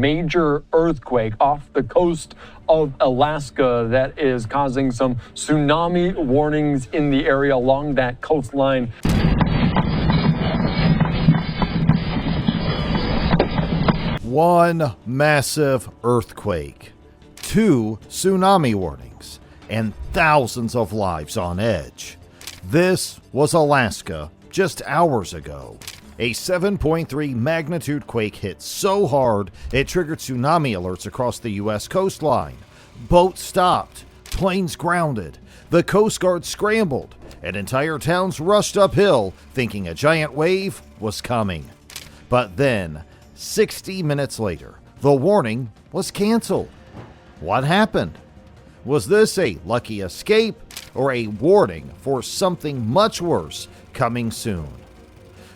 major earthquake off the coast of Alaska that is causing some tsunami warnings in the area along that coastline. One massive earthquake, 2 tsunami warnings, and thousands of lives on edge. This was Alaska just hours ago. A 7.3 magnitude quake hit so hard it triggered tsunami alerts across the U.S. coastline. Boats stopped, planes grounded, the Coast Guard scrambled, and entire towns rushed uphill thinking a giant wave was coming. But then, 60 minutes later, the warning was canceled. What happened? Was this a lucky escape or a warning for something much worse coming soon?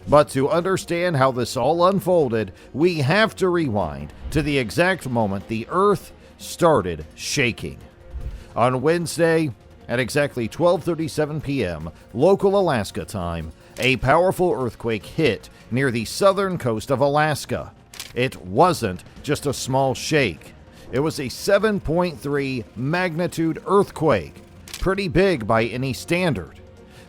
But to understand how this all unfolded, we have to rewind to the exact moment the Earth started shaking. On Wednesday, at exactly 12:37 p.m. local Alaska time, a powerful earthquake hit near the southern coast of Alaska. It wasn't just a small shake. It was a 7.3 magnitude earthquake, pretty big by any standard.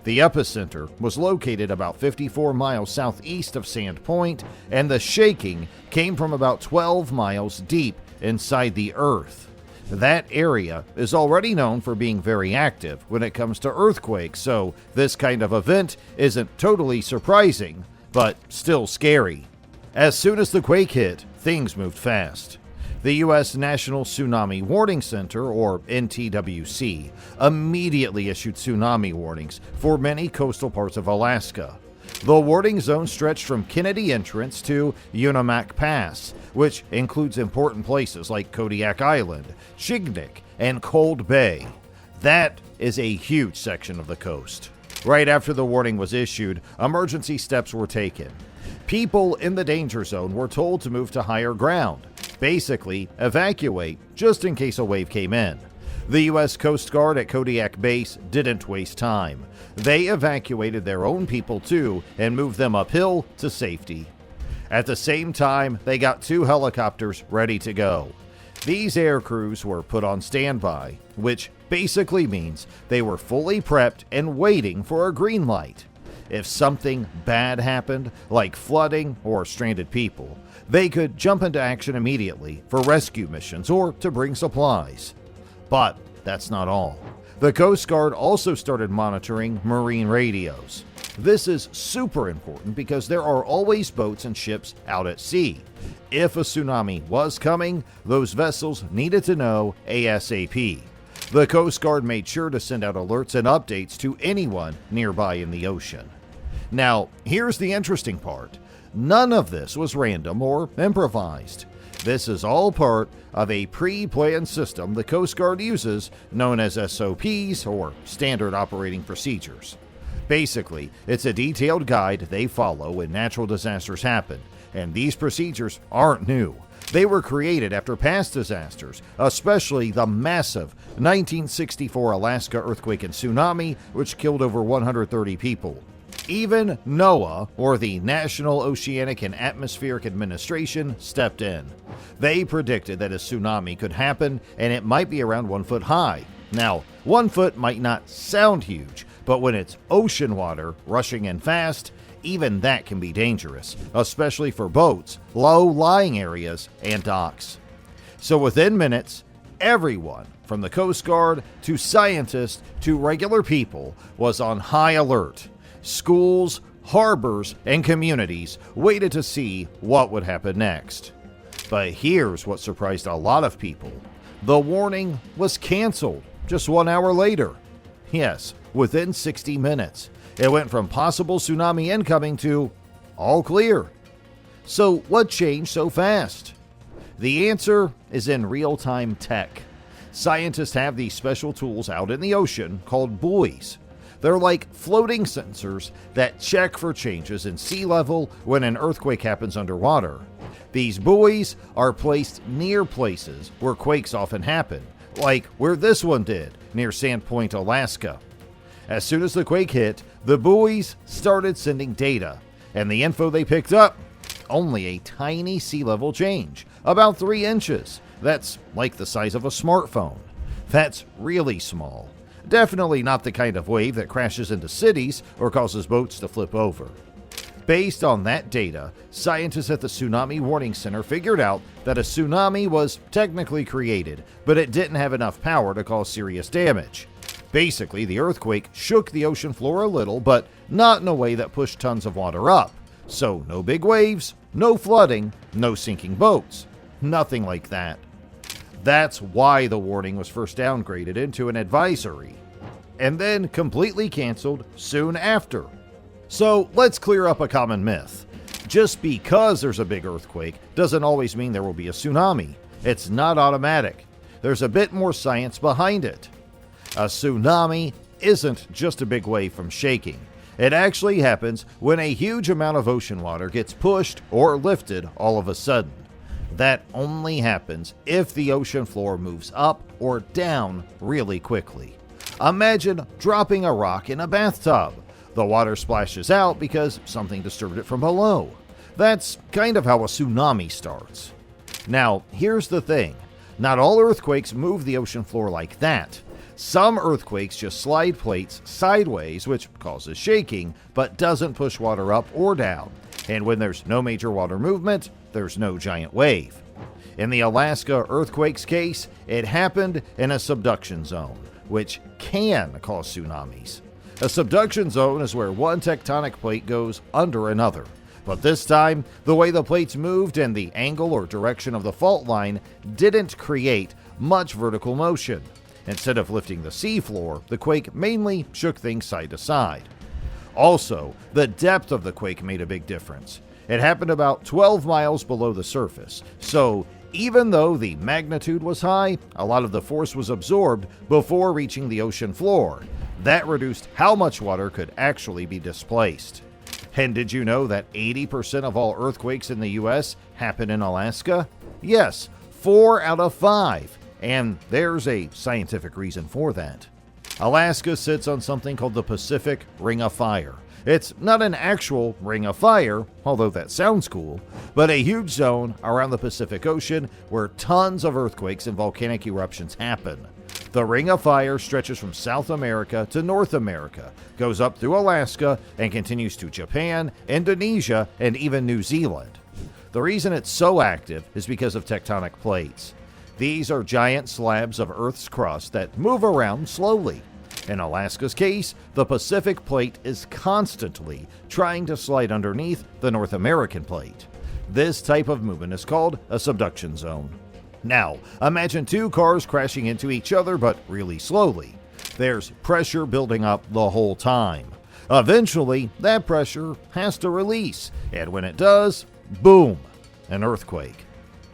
The epicenter was located about 54 miles southeast of Sand Point, and the shaking came from about 12 miles deep inside the Earth. That area is already known for being very active when it comes to earthquakes, so this kind of event isn't totally surprising, but still scary. As soon as the quake hit, things moved fast. The U.S. National Tsunami Warning Center, or NTWC, immediately issued tsunami warnings for many coastal parts of Alaska. The warning zone stretched from Kennedy Entrance to Unimak Pass, which includes important places like Kodiak Island, Chignik, and Cold Bay. That is a huge section of the coast. Right after the warning was issued, emergency steps were taken. People in the danger zone were told to move to higher ground. Basically, evacuate just in case a wave came in. The U.S. Coast Guard at Kodiak Base didn't waste time. They evacuated their own people too and moved them uphill to safety. At the same time, they got 2 helicopters ready to go. These air crews were put on standby, which basically means they were fully prepped and waiting for a green light. If something bad happened, like flooding or stranded people, they could jump into action immediately for rescue missions or to bring supplies. But that's not all. The Coast Guard also started monitoring marine radios. This is super important because there are always boats and ships out at sea. If a tsunami was coming, those vessels needed to know ASAP. The Coast Guard made sure to send out alerts and updates to anyone nearby in the ocean. Now, here's the interesting part. None of this was random or improvised. This is all part of a pre-planned system the Coast Guard uses known as SOPs, or Standard Operating Procedures. Basically, it's a detailed guide they follow when natural disasters happen, and these procedures aren't new. They were created after past disasters, especially the massive 1964 Alaska earthquake and tsunami, which killed over 130 people. Even NOAA, or the National Oceanic and Atmospheric Administration, stepped in. They predicted that a tsunami could happen and it might be around 1 foot high. Now, 1 foot might not sound huge, but when it's ocean water rushing in fast, even that can be dangerous, especially for boats, low-lying areas, and docks. So within minutes, everyone, from the Coast Guard to scientists to regular people, was on high alert. Schools, harbors, and communities waited to see what would happen next. But here's what surprised a lot of people. The warning was canceled just 1 hour later. Yes, within 60 minutes. It went from possible tsunami incoming to all clear. So what changed so fast? The answer is in real-time tech. Scientists have these special tools out in the ocean called buoys. They're like floating sensors that check for changes in sea level when an earthquake happens underwater. These buoys are placed near places where quakes often happen, like where this one did, near Sand Point, Alaska. As soon as the quake hit, the buoys started sending data, and the info they picked up, only a tiny sea level change, about 3 inches. That's like the size of a smartphone. That's really small. Definitely not the kind of wave that crashes into cities or causes boats to flip over. Based on that data, scientists at the Tsunami Warning Center figured out that a tsunami was technically created, but it didn't have enough power to cause serious damage. Basically, the earthquake shook the ocean floor a little, but not in a way that pushed tons of water up. So no big waves, no flooding, no sinking boats. Nothing like that. That's why the warning was first downgraded into an advisory, and then completely canceled soon after. So let's clear up a common myth. Just because there's a big earthquake doesn't always mean there will be a tsunami. It's not automatic. There's a bit more science behind it. A tsunami isn't just a big wave from shaking. It actually happens when a huge amount of ocean water gets pushed or lifted all of a sudden. That only happens if the ocean floor moves up or down really quickly. Imagine dropping a rock in a bathtub. The water splashes out because something disturbed it from below. That's kind of how a tsunami starts. Now, here's the thing. Not all earthquakes move the ocean floor like that. Some earthquakes just slide plates sideways, which causes shaking, but doesn't push water up or down. And when there's no major water movement, there's no giant wave. In the Alaska earthquake's case, it happened in a subduction zone, which can cause tsunamis. A subduction zone is where one tectonic plate goes under another. But this time, the way the plates moved and the angle or direction of the fault line didn't create much vertical motion. Instead of lifting the seafloor, the quake mainly shook things side to side. Also, the depth of the quake made a big difference. It happened about 12 miles below the surface, so even though the magnitude was high, a lot of the force was absorbed before reaching the ocean floor. That reduced how much water could actually be displaced. And did you know that 80% of all earthquakes in the US happen in Alaska? Yes, 4 out of 5. And there's a scientific reason for that. Alaska sits on something called the Pacific Ring of Fire. It's not an actual ring of fire, although that sounds cool, but a huge zone around the Pacific Ocean where tons of earthquakes and volcanic eruptions happen. The Ring of Fire stretches from South America to North America, goes up through Alaska, and continues to Japan, Indonesia, and even New Zealand. The reason it's so active is because of tectonic plates. These are giant slabs of Earth's crust that move around slowly. In Alaska's case, the Pacific plate is constantly trying to slide underneath the North American plate. This type of movement is called a subduction zone. Now, imagine 2 cars crashing into each other, but really slowly. There's pressure building up the whole time. Eventually, that pressure has to release, and when it does, boom, an earthquake.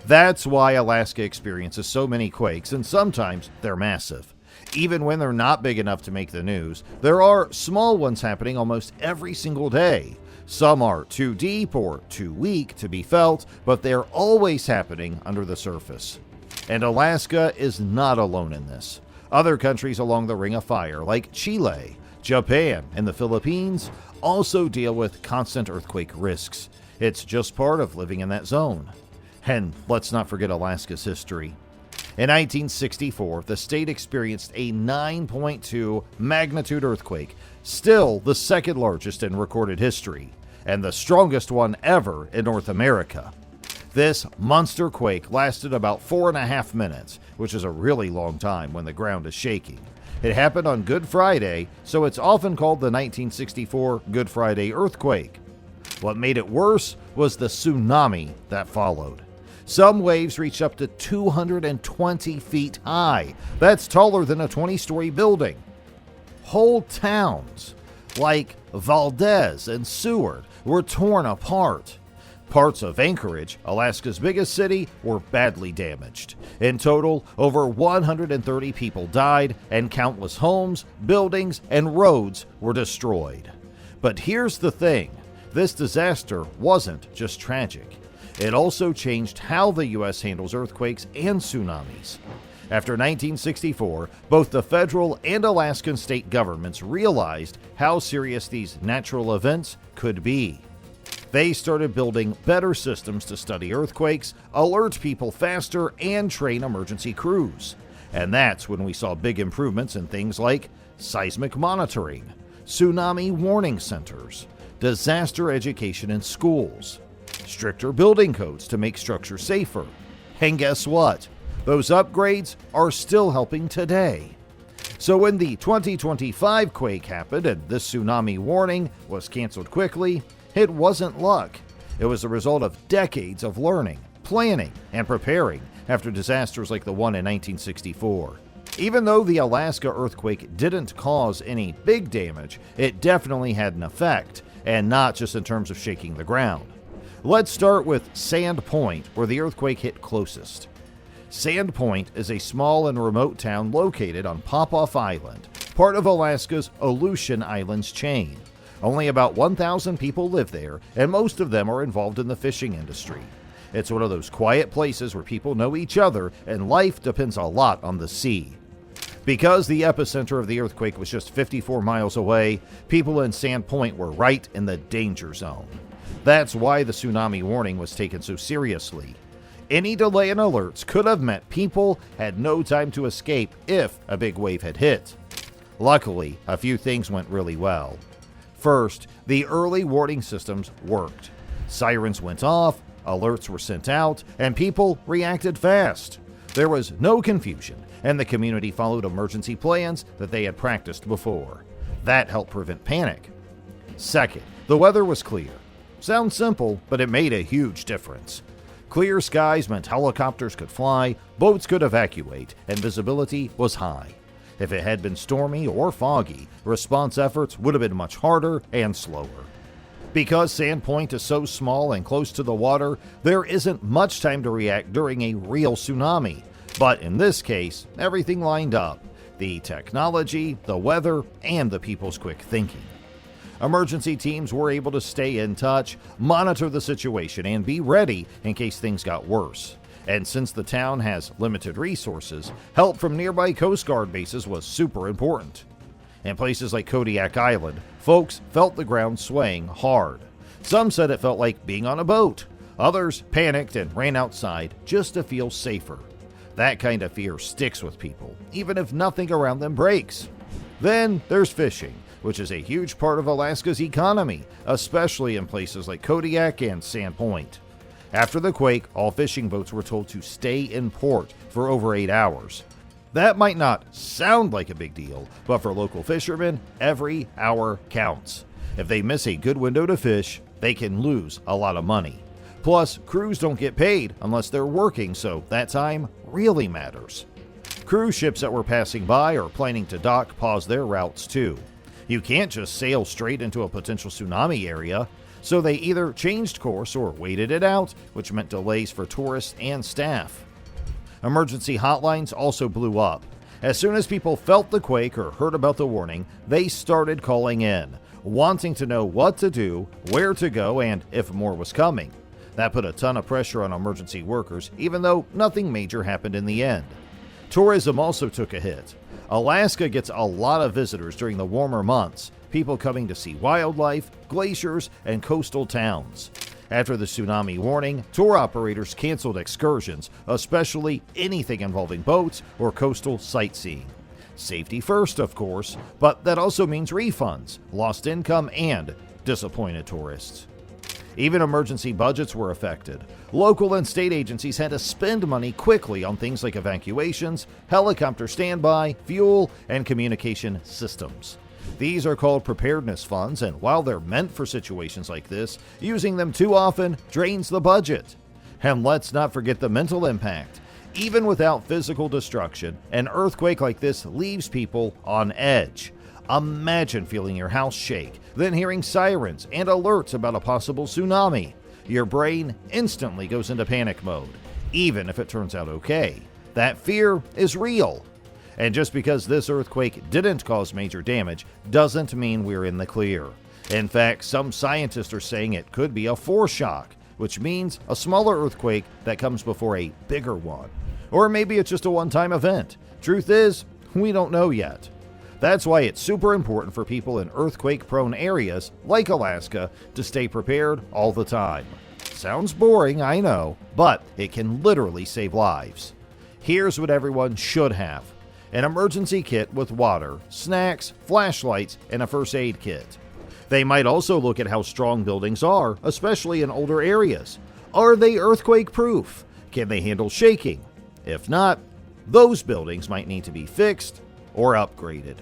That's why Alaska experiences so many quakes, and sometimes they're massive. Even when they're not big enough to make the news, there are small ones happening almost every single day. Some are too deep or too weak to be felt, but they're always happening under the surface. And Alaska is not alone in this. Other countries along the Ring of Fire, like Chile, Japan, and the Philippines, also deal with constant earthquake risks. It's just part of living in that zone. And let's not forget Alaska's history. In 1964, the state experienced a 9.2 magnitude earthquake, still the second largest in recorded history, and the strongest one ever in North America. This monster quake lasted about 4.5 minutes, which is a really long time when the ground is shaking. It happened on Good Friday, so it's often called the 1964 Good Friday earthquake. What made it worse was the tsunami that followed. Some waves reached up to 220 feet high. That's taller than a 20-story building. Whole towns, like Valdez and Seward, were torn apart. Parts of Anchorage, Alaska's biggest city, were badly damaged. In total, over 130 people died, and countless homes, buildings, and roads were destroyed. But here's the thing. This disaster wasn't just tragic. It also changed how the U.S. handles earthquakes and tsunamis. After 1964, both the federal and Alaskan state governments realized how serious these natural events could be. They started building better systems to study earthquakes, alert people faster, and train emergency crews. And that's when we saw big improvements in things like seismic monitoring, tsunami warning centers, disaster education in schools, stricter building codes to make structures safer. And guess what? Those upgrades are still helping today. So when the 2025 quake happened and this tsunami warning was canceled quickly, it wasn't luck. It was the result of decades of learning, planning, and preparing after disasters like the one in 1964. Even though the Alaska earthquake didn't cause any big damage, it definitely had an effect, and not just in terms of shaking the ground. Let's start with Sand Point, where the earthquake hit closest. Sand Point is a small and remote town located on Popoff Island, part of Alaska's Aleutian Islands chain. Only about 1,000 people live there, and most of them are involved in the fishing industry. It's one of those quiet places where people know each other, and life depends a lot on the sea. Because the epicenter of the earthquake was just 54 miles away, people in Sand Point were right in the danger zone. That's why the tsunami warning was taken so seriously. Any delay in alerts could have meant people had no time to escape if a big wave had hit. Luckily, a few things went really well. First, the early warning systems worked. Sirens went off, alerts were sent out, and people reacted fast. There was no confusion, and the community followed emergency plans that they had practiced before. That helped prevent panic. Second, the weather was clear. Sounds simple, but it made a huge difference. Clear skies meant helicopters could fly, boats could evacuate, and visibility was high. If it had been stormy or foggy, response efforts would have been much harder and slower. Because Sand Point is so small and close to the water, there isn't much time to react during a real tsunami. But in this case, everything lined up: the technology, the weather, and the people's quick thinking. Emergency teams were able to stay in touch, monitor the situation, and be ready in case things got worse. And since the town has limited resources, help from nearby Coast Guard bases was super important. In places like Kodiak Island, folks felt the ground swaying hard. Some said it felt like being on a boat. Others panicked and ran outside just to feel safer. That kind of fear sticks with people, even if nothing around them breaks. Then there's fishing, which is a huge part of Alaska's economy, especially in places like Kodiak and Sand Point. After the quake, all fishing boats were told to stay in port for over 8 hours. That might not sound like a big deal, but for local fishermen, every hour counts. If they miss a good window to fish, they can lose a lot of money. Plus, crews don't get paid unless they're working, so that time really matters. Cruise ships that were passing by or planning to dock paused their routes too. You can't just sail straight into a potential tsunami area, so they either changed course or waited it out, which meant delays for tourists and staff. Emergency hotlines also blew up. As soon as people felt the quake or heard about the warning, they started calling in, wanting to know what to do, where to go, and if more was coming. That put a ton of pressure on emergency workers, even though nothing major happened in the end. Tourism also took a hit. Alaska gets a lot of visitors during the warmer months, people coming to see wildlife, glaciers, and coastal towns. After the tsunami warning, tour operators canceled excursions, especially anything involving boats or coastal sightseeing. Safety first, of course, but that also means refunds, lost income, and disappointed tourists. Even emergency budgets were affected. Local and state agencies had to spend money quickly on things like evacuations, helicopter standby, fuel, and communication systems. These are called preparedness funds, and while they're meant for situations like this, using them too often drains the budget. And let's not forget the mental impact. Even without physical destruction, an earthquake like this leaves people on edge. Imagine feeling your house shake, then hearing sirens and alerts about a possible tsunami. Your brain instantly goes into panic mode, even if it turns out okay. That fear is real. And just because this earthquake didn't cause major damage doesn't mean we're in the clear. In fact, some scientists are saying it could be a foreshock, which means a smaller earthquake that comes before a bigger one. Or maybe it's just a one-time event. Truth is, we don't know yet. That's why it's super important for people in earthquake-prone areas like Alaska to stay prepared all the time. Sounds boring, I know, but it can literally save lives. Here's what everyone should have: an emergency kit with water, snacks, flashlights, and a first aid kit. They might also look at how strong buildings are, especially in older areas. Are they earthquake-proof? Can they handle shaking? If not, those buildings might need to be fixed or upgraded.